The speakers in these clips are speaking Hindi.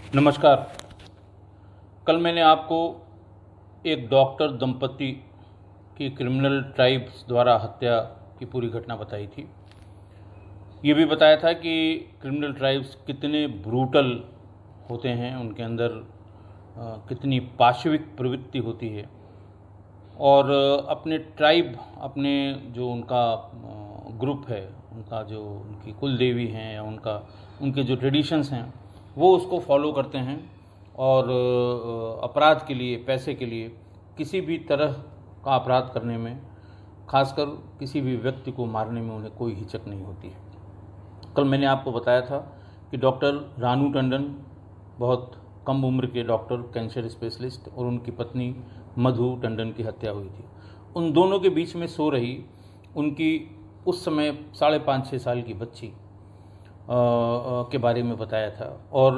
नमस्कार। कल मैंने आपको एक डॉक्टर दंपति की क्रिमिनल ट्राइब्स द्वारा हत्या की पूरी घटना बताई थी। ये भी बताया था कि क्रिमिनल ट्राइब्स कितने ब्रूटल होते हैं, उनके अंदर कितनी पाशविक प्रवृत्ति होती है और अपने ट्राइब, अपने जो उनका ग्रुप है, उनका जो उनकी कुल देवी हैं या उनके जो ट्रेडिशंस हैं वो उसको फॉलो करते हैं और अपराध के लिए, पैसे के लिए किसी भी तरह का अपराध करने में, खासकर किसी भी व्यक्ति को मारने में उन्हें कोई हिचक नहीं होती है। कल मैंने आपको बताया था कि डॉक्टर रानू टंडन बहुत कम उम्र के डॉक्टर, कैंसर स्पेशलिस्ट, और उनकी पत्नी मधु टंडन की हत्या हुई थी। उन दोनों के बीच में सो रही उनकी उस समय 5.5-6 साल की बच्ची के बारे में बताया था। और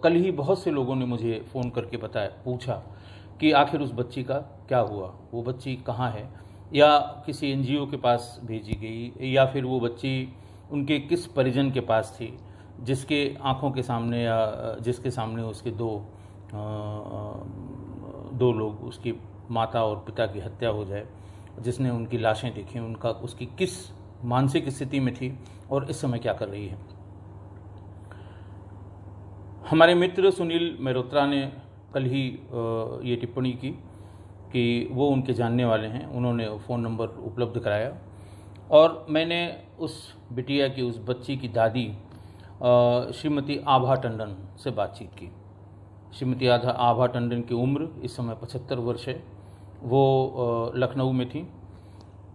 कल ही बहुत से लोगों ने मुझे फ़ोन करके पूछा कि आखिर उस बच्ची का क्या हुआ, वो बच्ची कहाँ है, या किसी एनजीओ के पास भेजी गई, या फिर वो बच्ची उनके किस परिजन के पास थी जिसके आँखों के सामने या जिसके सामने उसके दो लोग, उसकी माता और पिता की हत्या हो जाए, जिसने उनकी लाशें देखी, उसकी किस मानसिक स्थिति में थी और इस समय क्या कर रही है। हमारे मित्र सुनील मेहरोत्रा ने कल ही ये टिप्पणी की कि वो उनके जानने वाले हैं, उन्होंने फ़ोन नंबर उपलब्ध कराया और मैंने उस बिटिया की, उस बच्ची की दादी श्रीमती आभा टंडन से बातचीत की। श्रीमती आभा टंडन की उम्र इस समय 75 वर्ष है। वो लखनऊ में थी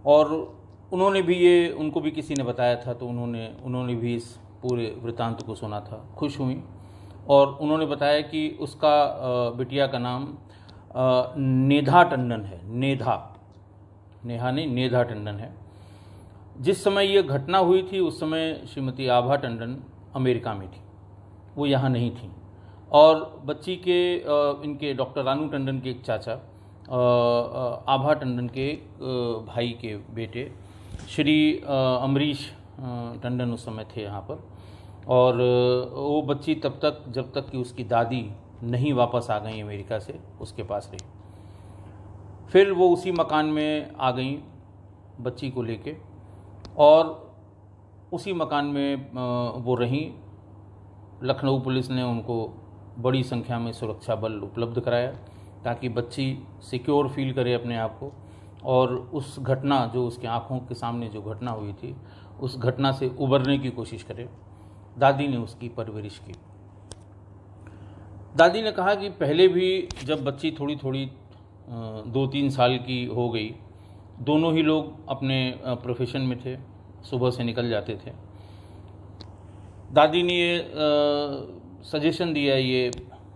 और उन्होंने भी उनको भी किसी ने बताया था, तो उन्होंने भी इस पूरे वृतांत को सुना था, खुश हुई और उन्होंने बताया कि उसका बिटिया का नाम नेधा टंडन है। नेहा नहीं, नेधा टंडन है। जिस समय ये घटना हुई थी उस समय श्रीमती आभा टंडन अमेरिका में थी, वो यहाँ नहीं थी। और बच्ची के इनके डॉक्टर रानू टंडन के एक चाचा, आभा टंडन के भाई के बेटे श्री अमरीश टंडन उस समय थे यहाँ पर। और वो बच्ची तब तक, जब तक कि उसकी दादी नहीं वापस आ गई अमेरिका से, उसके पास रही। फिर वो उसी मकान में आ गई बच्ची को लेके और उसी मकान में वो रहीं। लखनऊ पुलिस ने उनको बड़ी संख्या में सुरक्षा बल उपलब्ध कराया ताकि बच्ची सिक्योर फील करे अपने आप को, और उस घटना, जो उसके आँखों के सामने जो घटना हुई थी, उस घटना से उबरने की कोशिश करे। दादी ने उसकी परवरिश की। दादी ने कहा कि पहले भी जब बच्ची थोड़ी 2-3 साल की हो गई, दोनों ही लोग अपने प्रोफेशन में थे, सुबह से निकल जाते थे। दादी ने ये सजेशन दिया, ये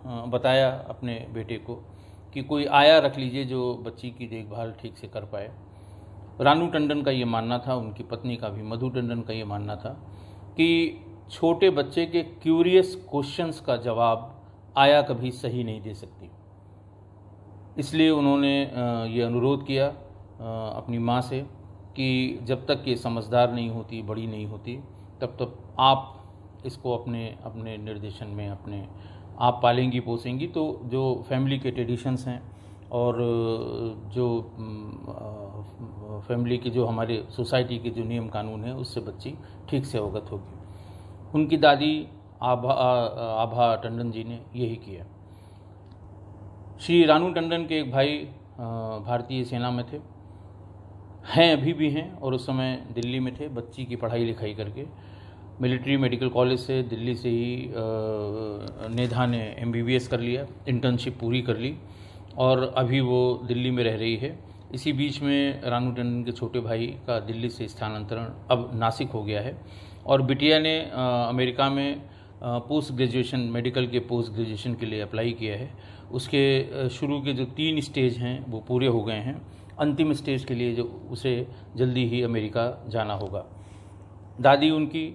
बताया अपने बेटे को कि कोई आया रख लीजिए जो बच्ची की देखभाल ठीक से कर पाए। रानू टंडन का ये मानना था, उनकी पत्नी का भी, मधु टंडन का ये मानना था कि छोटे बच्चे के क्यूरियस क्वेश्चंस का जवाब आया कभी सही नहीं दे सकती। इसलिए उन्होंने ये अनुरोध किया अपनी माँ से कि जब तक ये समझदार नहीं होती, बड़ी नहीं होती, तब तक आप इसको अपने निर्देशन में आप पालेंगी पोसेंगी, तो जो फैमिली के ट्रेडिशंस हैं और जो फैमिली के, जो हमारे सोसाइटी के जो नियम कानून हैं, उससे बच्ची ठीक से अवगत होगी। उनकी दादी आभा टंडन जी ने यही किया। श्री रानू टंडन के एक भाई भारतीय सेना में थे, हैं, अभी भी हैं, और उस समय दिल्ली में थे बच्ची की पढ़ाई लिखाई करके। मिलिट्री मेडिकल कॉलेज से, दिल्ली से ही नेधा ने MBBS कर लिया, इंटर्नशिप पूरी कर ली और अभी वो दिल्ली में रह रही है। इसी बीच में रानू टंडन के छोटे भाई का दिल्ली से स्थानांतरण अब नासिक हो गया है और बिटिया ने अमेरिका में पोस्ट ग्रेजुएशन, मेडिकल के पोस्ट ग्रेजुएशन के लिए अप्लाई किया है। उसके शुरू के जो 3 स्टेज हैं वो पूरे हो गए हैं। अंतिम स्टेज के लिए जो उसे जल्दी ही अमेरिका जाना होगा। दादी उनकी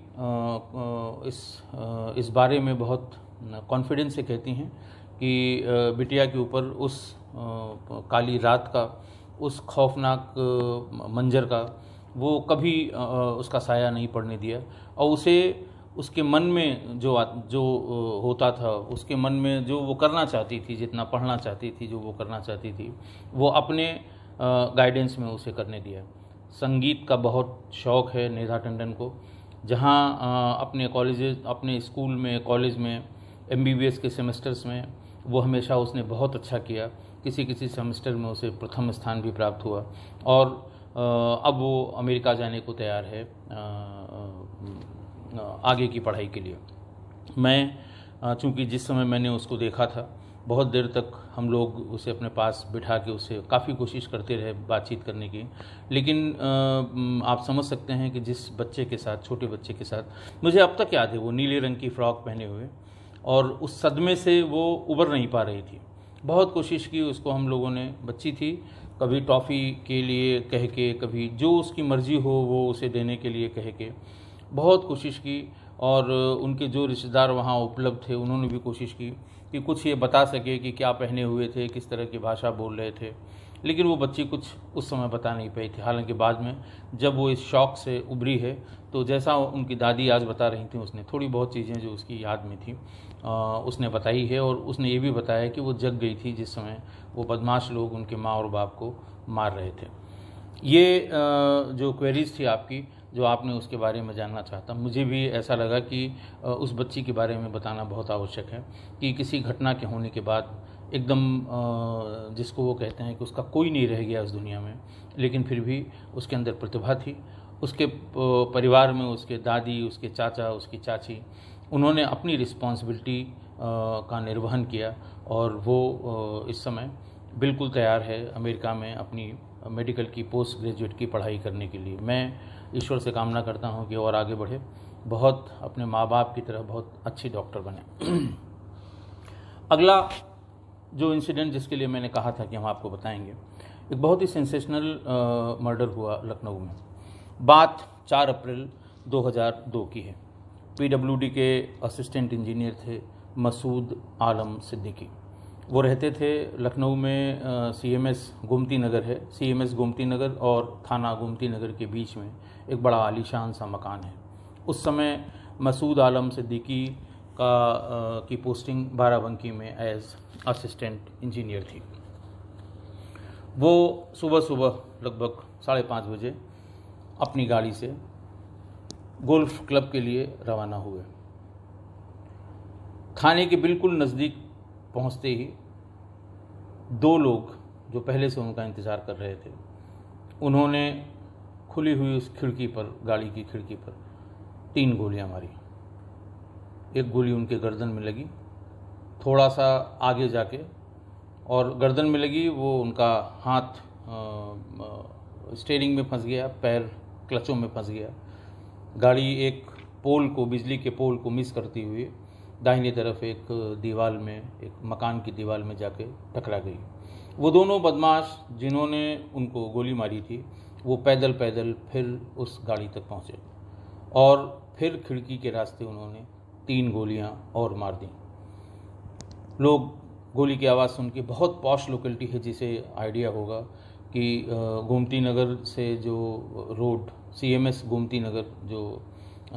इस बारे में बहुत कॉन्फिडेंस से कहती हैं कि बिटिया के ऊपर उस काली रात का, उस खौफनाक मंजर का वो कभी उसका साया नहीं पड़ने दिया और उसे उसके मन में जो होता था, उसके मन में जो वो करना चाहती थी, जितना पढ़ना चाहती थी, जो वो करना चाहती थी, वो अपने गाइडेंस में उसे करने दिया। संगीत का बहुत शौक़ है नेहा टंडन को, जहाँ अपने स्कूल में, कॉलेज में, MBBS के सेमेस्टर्स में वो हमेशा उसने बहुत अच्छा किया। किसी सेमेस्टर में उसे प्रथम स्थान भी प्राप्त हुआ और अब वो अमेरिका जाने को तैयार है आगे की पढ़ाई के लिए। मैं चूँकि जिस समय मैंने उसको देखा था, बहुत देर तक हम लोग उसे अपने पास बिठा के उससे काफ़ी कोशिश करते रहे बातचीत करने की, लेकिन आप समझ सकते हैं कि जिस बच्चे के साथ, छोटे बच्चे के साथ, मुझे अब तक याद है वो नीले रंग की फ़्रॉक पहने हुए, और उस सदमे से वो उबर नहीं पा रही थी। बहुत कोशिश की उसको हम लोगों ने, बच्ची थी, कभी टॉफ़ी के लिए कह के, कभी जो उसकी मर्ज़ी हो वो उसे देने के लिए कह के बहुत कोशिश की, और उनके जो रिश्तेदार वहाँ उपलब्ध थे उन्होंने भी कोशिश की कि कुछ ये बता सके कि क्या पहने हुए थे, किस तरह की भाषा बोल रहे थे, लेकिन वो बच्ची कुछ उस समय बता नहीं पाई थी। हालांकि बाद में जब वो इस शौक़ से उभरी है, तो जैसा उनकी दादी आज बता रही थी, उसने थोड़ी बहुत चीज़ें जो उसकी याद में थी उसने बताई है, और उसने ये भी बताया कि वो जग गई थी जिस समय वो बदमाश लोग उनके माँ और बाप को मार रहे थे। ये जो क्वेरीज थी आपकी, जो आपने उसके बारे में जानना चाहता, मुझे भी ऐसा लगा कि उस बच्ची के बारे में बताना बहुत आवश्यक है कि किसी घटना के होने के बाद एकदम जिसको वो कहते हैं कि उसका कोई नहीं रह गया इस दुनिया में, लेकिन फिर भी उसके अंदर प्रतिभा थी। उसके परिवार में उसके दादी, उसके चाचा, उसकी चाची, उन्होंने अपनी रिस्पॉन्सिबिलिटी का निर्वहन किया, और वो इस समय बिल्कुल तैयार है अमेरिका में अपनी मेडिकल की पोस्ट ग्रेजुएट की पढ़ाई करने के लिए। मैं ईश्वर से कामना करता हूँ कि और आगे बढ़े, बहुत अपने माँ बाप की तरह बहुत अच्छी डॉक्टर बने। अगला जो इंसिडेंट जिसके लिए मैंने कहा था कि हम आपको बताएंगे, एक बहुत ही सेंसेशनल मर्डर हुआ लखनऊ में। बात 4 अप्रैल 2002 की है। PWD के असिस्टेंट इंजीनियर थे मसूद आलम सिद्दीकी। वो रहते थे लखनऊ में CMS गोमती नगर है, CMS गोमती नगर और थाना गोमती नगर के बीच में एक बड़ा आलीशान सा मकान है। उस समय मसूद आलम सिद्दीकी की पोस्टिंग बाराबंकी में एज असिस्टेंट इंजीनियर थी। वो सुबह लगभग 5:30 बजे अपनी गाड़ी से गोल्फ क्लब के लिए रवाना हुए। थाने के बिल्कुल नज़दीक पहुंचते ही 2 लोग जो पहले से उनका इंतज़ार कर रहे थे, उन्होंने खुली हुई उस खिड़की पर, गाड़ी की खिड़की पर 3 गोलियां मारी। एक गोली उनके गर्दन में लगी, थोड़ा सा आगे जाके, और गर्दन में लगी वो उनका हाथ स्टीयरिंग में फंस गया, पैर क्लचों में फंस गया। गाड़ी एक पोल को, बिजली के पोल को मिस करती हुई दाहिनी तरफ एक दीवार में, एक मकान की दीवार में जाके टकरा गई। वो दोनों बदमाश जिन्होंने उनको गोली मारी थी, वो पैदल फिर उस गाड़ी तक पहुँचे, और फिर खिड़की के रास्ते उन्होंने 3 गोलियां और मार दी। लोग गोली की आवाज़ सुन के, बहुत पॉश लोकेलिटी है जिसे आइडिया होगा कि गोमती नगर से जो रोड, CMS गोमती नगर, जो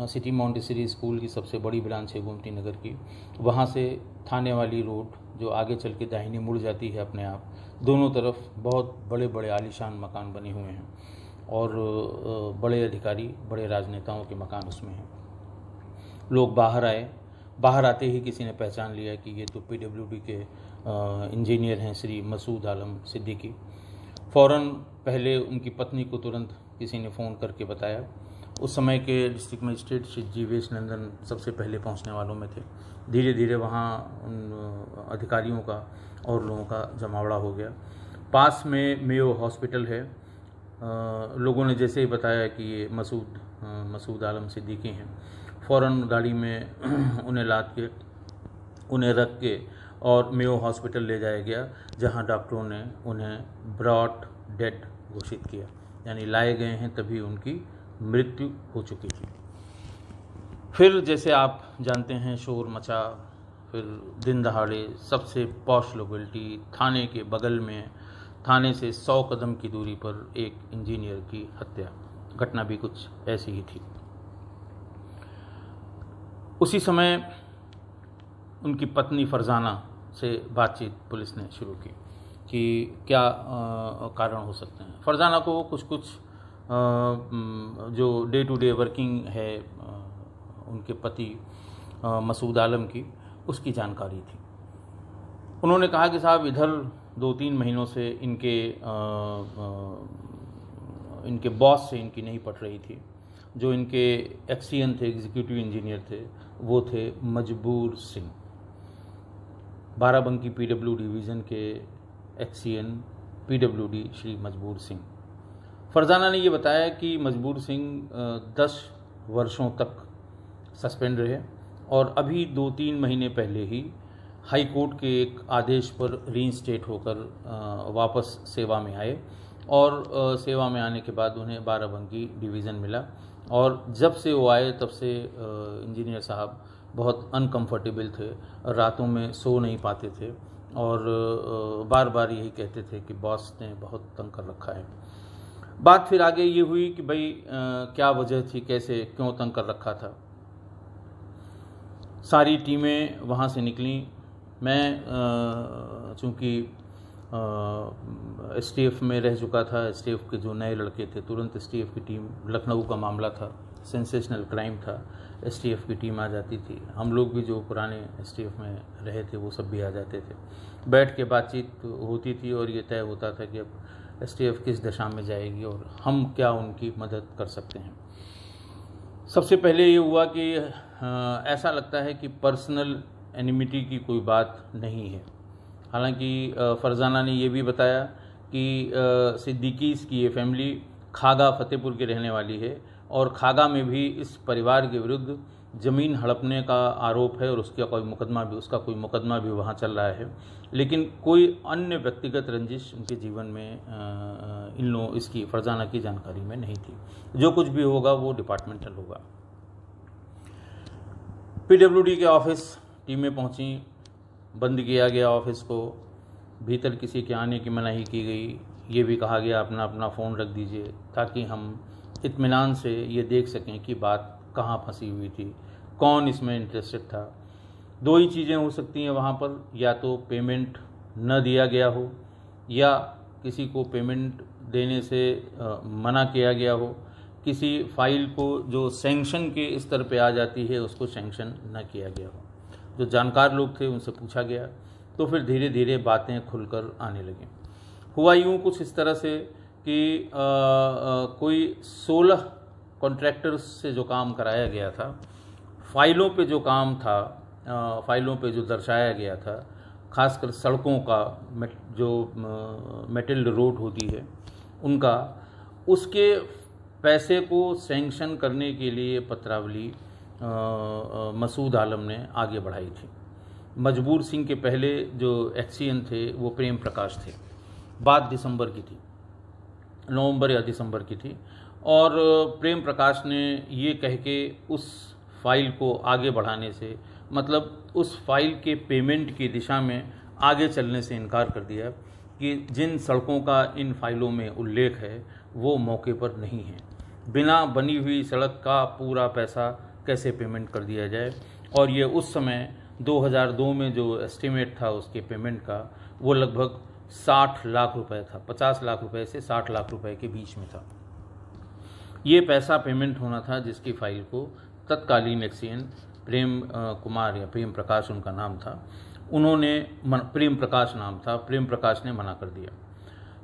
सिटी मॉन्टेसरी स्कूल की सबसे बड़ी ब्रांच है गोमती नगर की, वहाँ से थाने वाली रोड जो आगे चल के दाहिनी मुड़ जाती है अपने आप, दोनों तरफ बहुत बड़े बड़े आलीशान मकान बने हुए हैं, और बड़े अधिकारी, बड़े राजनेताओं के मकान उसमें हैं। लोग बाहर आए, बाहर आते ही किसी ने पहचान लिया कि ये तो PWD के इंजीनियर हैं श्री मसूद आलम सिद्दीकी। फ़ौरन पहले उनकी पत्नी को तुरंत किसी ने फ़ोन करके बताया। उस समय के डिस्ट्रिक्ट मजिस्ट्रेट श्री जीवेश नंदन सबसे पहले पहुंचने वालों में थे। धीरे धीरे वहाँ उन अधिकारियों का और लोगों का जमावड़ा हो गया। पास में मेयो हॉस्पिटल है। लोगों ने जैसे ही बताया कि ये मसूद आलम सिद्दीकी हैं, फ़ौरन गाड़ी में उन्हें लाद के, उन्हें रख के और मेयो हॉस्पिटल ले जाया गया, जहां डॉक्टरों ने उन्हें ब्रॉड डेड घोषित किया, यानी लाए गए हैं तभी उनकी मृत्यु हो चुकी थी। फिर जैसे आप जानते हैं शोर मचा, फिर दिन दहाड़े सबसे पॉश लोकेलिटी थाने के बगल में, थाने से 100 कदम की दूरी पर एक इंजीनियर की हत्या। घटना भी कुछ ऐसी ही थी। उसी समय उनकी पत्नी फरजाना से बातचीत पुलिस ने शुरू की कि क्या कारण हो सकते हैं। फरजाना को कुछ जो डे टू डे वर्किंग है उनके पति मसूद आलम की, उसकी जानकारी थी। उन्होंने कहा कि साहब इधर 2-3 महीनों से इनके बॉस से इनकी नहीं पट रही थी। जो इनके एक्सीएन थे, एग्जीक्यूटिव इंजीनियर थे, वो थे मजबूर सिंह, बाराबंकी पीडब्ल्यू डिवीज़न के एक्सीएन पीडब्ल्यूडी श्री मजबूर सिंह। फरजाना ने ये बताया कि मजबूर सिंह 10 वर्षों तक सस्पेंड रहे और अभी 2-3 महीने पहले ही हाई कोर्ट के एक आदेश पर रीइंस्टेट होकर वापस सेवा में आए और सेवा में आने के बाद उन्हें बाराबंकी डिवीज़न मिला। और जब से वो आए तब से इंजीनियर साहब बहुत अनकंफर्टेबल थे, रातों में सो नहीं पाते थे और बार बार यही कहते थे कि बॉस ने बहुत तंग कर रखा है। बात फिर आगे ये हुई कि भाई क्या वजह थी, कैसे क्यों तंग कर रखा था। सारी टीमें वहाँ से निकली। मैं चूँकि एसटीएफ में रह चुका था, एसटीएफ के जो नए लड़के थे, तुरंत एसटीएफ की टीम, लखनऊ का मामला था, सेंसेशनल क्राइम था, एसटीएफ की टीम आ जाती थी। हम लोग भी जो पुराने एसटीएफ में रहे थे वो सब भी आ जाते थे। बैठ के बातचीत होती थी और ये तय होता था कि अब एसटीएफ किस दिशा में जाएगी और हम क्या उनकी मदद कर सकते हैं। सबसे पहले ये हुआ कि ऐसा लगता है कि पर्सनल एनिमिटी की कोई बात नहीं है। हालांकि फरजाना ने ये भी बताया कि सिद्दीकीज़ की ये फैमिली खागा फतेहपुर के रहने वाली है और खागा में भी इस परिवार के विरुद्ध ज़मीन हड़पने का आरोप है और उसका कोई मुकदमा भी वहाँ चल रहा है। लेकिन कोई अन्य व्यक्तिगत रंजिश उनके जीवन में इसकी फरजाना की जानकारी में नहीं थी। जो कुछ भी होगा वो डिपार्टमेंटल होगा। पीडब्ल्यूडी के ऑफिस टीमें पहुंची, बंद किया गया ऑफिस को, भीतर किसी के आने की मनाही की गई। ये भी कहा गया अपना अपना फ़ोन रख दीजिए ताकि हम इत्मीनान से ये देख सकें कि बात कहाँ फंसी हुई थी, कौन इसमें इंटरेस्टेड था। 2 ही चीज़ें हो सकती हैं वहाँ पर, या तो पेमेंट न दिया गया हो या किसी को पेमेंट देने से मना किया गया हो, किसी फाइल को जो सैंक्शन के स्तर पे आ जाती है उसको सैंक्शन न किया गया हो। जो जानकार लोग थे उनसे पूछा गया तो फिर धीरे धीरे बातें खुलकर आने लगीं। हुआ यूँ कुछ इस तरह से कि कोई 16 कॉन्ट्रैक्टर्स से जो काम कराया गया था, फाइलों पे जो काम था, फाइलों पे जो दर्शाया गया था, खासकर सड़कों का जो मेटल रोड होती है उनका, उसके पैसे को सैंक्शन करने के लिए पत्रावली मसूद आलम ने आगे बढ़ाई थी। मजबूर सिंह के पहले जो एक्सीएन थे वो प्रेम प्रकाश थे। बात दिसंबर की थी, नवंबर या दिसंबर की थी और प्रेम प्रकाश ने ये कह के उस फाइल को आगे बढ़ाने से, मतलब उस फाइल के पेमेंट की दिशा में आगे चलने से इनकार कर दिया कि जिन सड़कों का इन फाइलों में उल्लेख है वो मौके पर नहीं है। बिना बनी हुई सड़क का पूरा पैसा कैसे पेमेंट कर दिया जाए। और ये उस समय 2002 में जो एस्टीमेट था उसके पेमेंट का वो लगभग 60 लाख रुपए था, 50 लाख रुपए से 60 लाख रुपए के बीच में था। ये पैसा पेमेंट होना था जिसकी फाइल को तत्कालीन एक्सीएन प्रेम कुमार या प्रेम प्रकाश उनका नाम था, प्रेम प्रकाश नाम था, प्रेम प्रकाश ने मना कर दिया।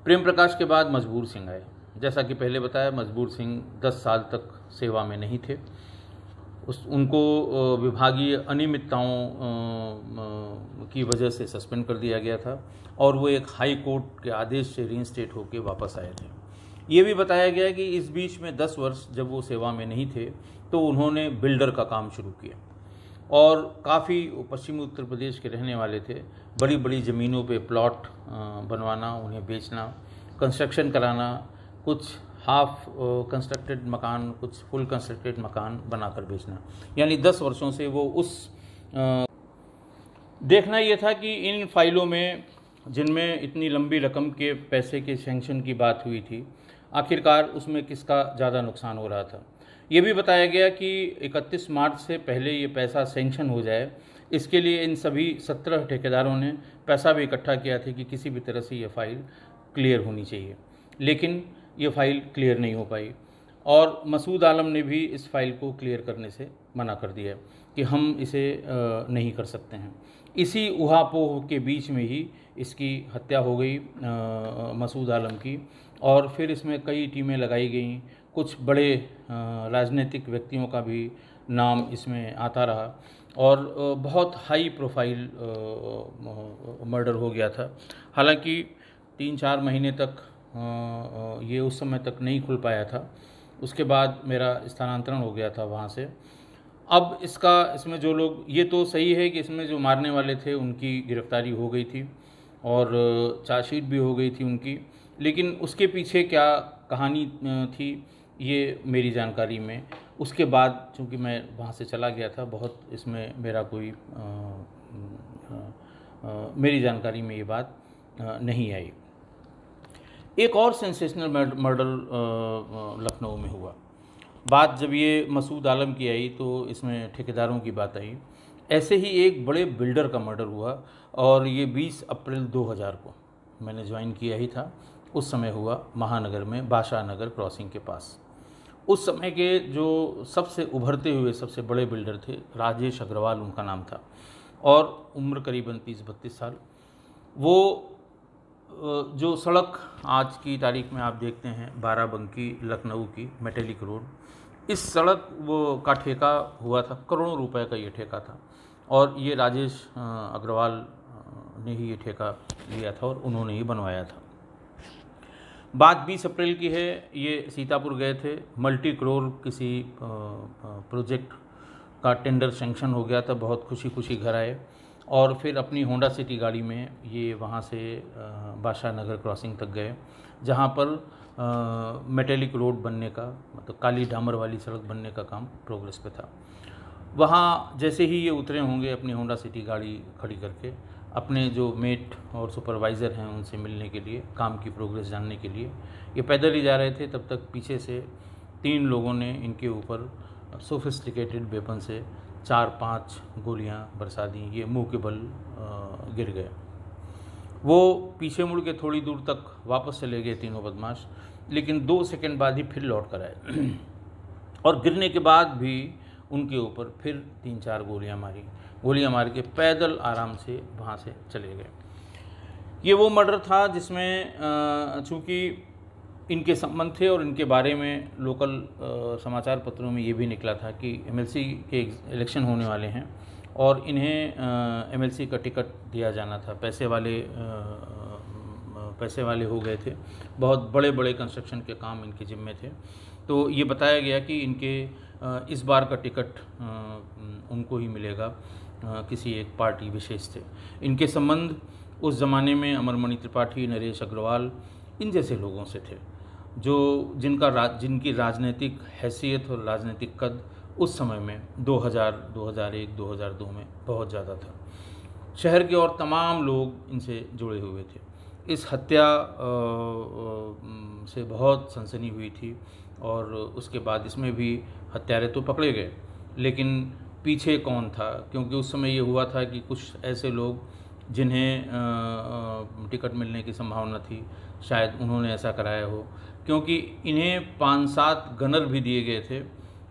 प्रेम प्रकाश के बाद मजबूर सिंह आए। जैसा कि पहले बताया, मजबूर सिंह 10 साल तक सेवा में नहीं थे। उनको विभागीय अनियमितताओं की वजह से सस्पेंड कर दिया गया था और वो एक हाई कोर्ट के आदेश से रीइंस्टेट होकर वापस आए थे। ये भी बताया गया कि इस बीच में 10 वर्ष जब वो सेवा में नहीं थे तो उन्होंने बिल्डर का काम शुरू किया और काफ़ी पश्चिमी उत्तर प्रदेश के रहने वाले थे। बड़ी बड़ी ज़मीनों पे प्लॉट बनवाना, उन्हें बेचना, कंस्ट्रक्शन कराना, कुछ हाफ कंस्ट्रक्टेड मकान, कुछ फुल कंस्ट्रक्टेड मकान बनाकर बेचना। यानी 10 वर्षों से वो देखना ये था कि इन फाइलों में जिनमें इतनी लंबी रकम के पैसे के सैंक्शन की बात हुई थी, आखिरकार उसमें किसका ज़्यादा नुकसान हो रहा था। ये भी बताया गया कि 31 मार्च से पहले ये पैसा सेंक्शन हो जाए, इसके लिए इन सभी 17 ठेकेदारों ने पैसा भी इकट्ठा किया था कि किसी भी तरह से ये फ़ाइल क्लियर होनी चाहिए, लेकिन ये फ़ाइल क्लियर नहीं हो पाई और मसूद आलम ने भी इस फाइल को क्लियर करने से मना कर दिया कि हम इसे नहीं कर सकते हैं। इसी उहापोह के बीच में ही इसकी हत्या हो गई मसूद आलम की, और फिर इसमें कई टीमें लगाई गईं, कुछ बड़े राजनीतिक व्यक्तियों का भी नाम इसमें आता रहा और बहुत हाई प्रोफाइल मर्डर हो गया था। हालांकि 3-4 महीने तक ये उस समय तक नहीं खुल पाया था, उसके बाद मेरा स्थानांतरण हो गया था वहाँ से। अब इसमें जो लोग, ये तो सही है कि इसमें जो मारने वाले थे उनकी गिरफ्तारी हो गई थी और चार्जशीट भी हो गई थी उनकी, लेकिन उसके पीछे क्या कहानी थी ये मेरी जानकारी में, उसके बाद चूँकि मैं वहाँ से चला गया था, बहुत इसमें मेरा कोई मेरी जानकारी में ये बात नहीं आई। एक और सेंसेशनल मर्डर लखनऊ में हुआ। बात जब ये मसूद आलम की आई तो इसमें ठेकेदारों की बात आई। ऐसे ही एक बड़े बिल्डर का मर्डर हुआ और ये 20 अप्रैल 2000 को मैंने ज्वाइन किया ही था। उस समय हुआ महानगर में बादशाह नगर क्रॉसिंग के पास। उस समय के जो सबसे उभरते हुए सबसे बड़े बिल्डर थे, राजेश अग्रवाल उनका नाम था और उम्र करीबन 30-32 साल। वो जो सड़क आज की तारीख में आप देखते हैं बाराबंकी लखनऊ की मेटेलिक रोड, इस सड़क का ठेका हुआ था, करोड़ों रुपए का ये ठेका था और ये राजेश अग्रवाल ने ही ये ठेका लिया था और उन्होंने ही बनवाया था। बात 20 अप्रैल की है। ये सीतापुर गए थे, मल्टी करोड़ किसी प्रोजेक्ट का टेंडर सैंक्शन हो गया था, बहुत खुशी खुशी घर आए और फिर अपनी होंडा सिटी गाड़ी में ये वहाँ से बादशाह नगर क्रॉसिंग तक गए, जहाँ पर मेटेलिक रोड बनने का, मतलब काली डामर वाली सड़क बनने का काम प्रोग्रेस पे था। वहाँ जैसे ही ये उतरे होंगे अपनी होंडा सिटी गाड़ी खड़ी करके, अपने जो मेट और सुपरवाइज़र हैं उनसे मिलने के लिए, काम की प्रोग्रेस जानने के लिए ये पैदल ही जा रहे थे, तब तक पीछे से 3 लोगों ने इनके ऊपर सोफिस्टिकेटेड वेपन से 4-5 गोलियां बरसा दी। ये मुंह के बल गिर गए। वो पीछे मुड़ के थोड़ी दूर तक वापस चले गए तीनों बदमाश, लेकिन 2 सेकंड बाद ही फिर लौट कर आए और गिरने के बाद भी उनके ऊपर फिर 3-4 गोलियां मार के पैदल आराम से वहाँ से चले गए। ये वो मर्डर था जिसमें चूँकि इनके संबंध थे और इनके बारे में लोकल समाचार पत्रों में ये भी निकला था कि एमएलसी के इलेक्शन होने वाले हैं और इन्हें एमएलसी का टिकट दिया जाना था। पैसे वाले हो गए थे, बहुत बड़े बड़े कंस्ट्रक्शन के काम इनके जिम्मे थे। तो ये बताया गया कि इनके इस बार का टिकट उनको ही मिलेगा, किसी एक पार्टी विशेष से। इनके संबंध उस ज़माने में अमरमणि त्रिपाठी, नरेश अग्रवाल, इन जैसे लोगों से थे जो जिनकी राजनीतिक हैसियत और राजनीतिक कद उस समय में 2000, 2001, 2002 में बहुत ज़्यादा था। शहर के और तमाम लोग इनसे जुड़े हुए थे। इस हत्या से बहुत सनसनी हुई थी और उसके बाद इसमें भी हत्यारे तो पकड़े गए, लेकिन पीछे कौन था, क्योंकि उस समय ये हुआ था कि कुछ ऐसे लोग जिन्हें टिकट मिलने की संभावना थी, शायद उन्होंने ऐसा कराया हो, क्योंकि इन्हें 5-7 गनर भी दिए गए थे।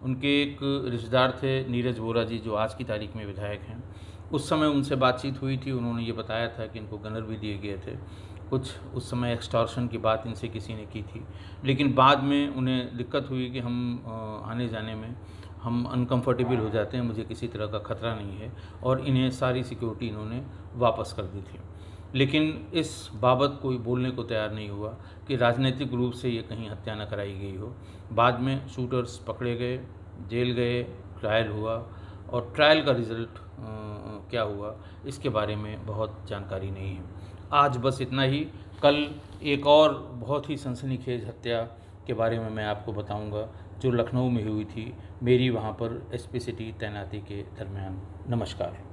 उनके एक रिश्तेदार थे नीरज वोरा जी, जो आज की तारीख में विधायक हैं। उस समय उनसे बातचीत हुई थी, उन्होंने ये बताया था कि इनको गनर भी दिए गए थे। कुछ उस समय एक्सटॉर्शन की बात इनसे किसी ने की थी, लेकिन बाद में उन्हें दिक्कत हुई कि हम आने जाने में हम अनकंफर्टेबल हो जाते हैं, मुझे किसी तरह का खतरा नहीं है, और इन्हें सारी सिक्योरिटी इन्होंने वापस कर दी थी। लेकिन इस बाबत कोई बोलने को तैयार नहीं हुआ कि राजनीतिक रूप से ये कहीं हत्या न कराई गई हो। बाद में शूटर्स पकड़े गए, जेल गए, ट्रायल हुआ, और ट्रायल का रिज़ल्ट क्या हुआ इसके बारे में बहुत जानकारी नहीं है। आज बस इतना ही। कल एक और बहुत ही सनसनीखेज हत्या के बारे में मैं आपको बताऊंगा जो लखनऊ में हुई थी, मेरी वहाँ पर एसपी सिटी तैनाती के दरमियान। नमस्कार।